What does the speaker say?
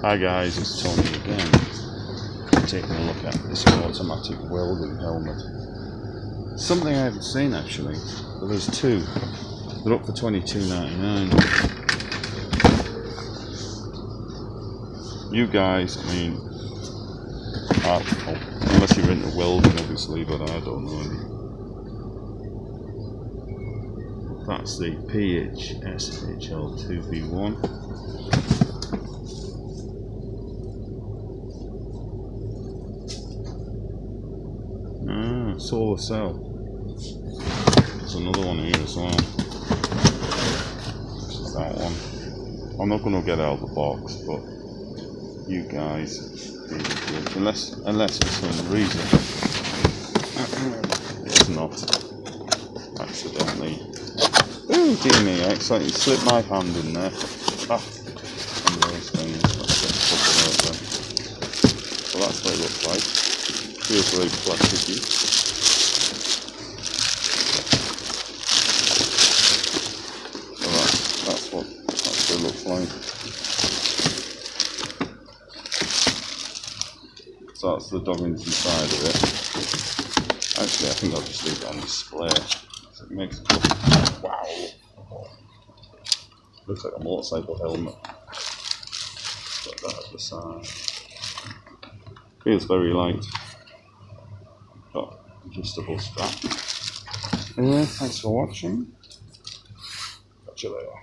Hi guys, it's Tony again, taking a look at this automatic welding helmet. Something I haven't seen actually, but there's two. They're up for $22.99. You guys, I mean, unless you're into welding obviously, but I don't know any. That's the pshl 2v1. Solar cell. There's another one here as well. That one. I'm not going to get out of the box, but you guys, unless for some reason it's not accidentally. Ooh, dear me! I accidentally slipped my hand in there. Ah, one of those things. So that's what it looks like. Feels very plasticky. So that's what it looks like. So that's the doggins inside of it. Actually, I think I'll just leave it on display. So it makes it look, wow. Looks like a motorcycle helmet. Put that at the side. Feels very light. Got adjustable strap. Anyway, thanks for watching. Catch you later.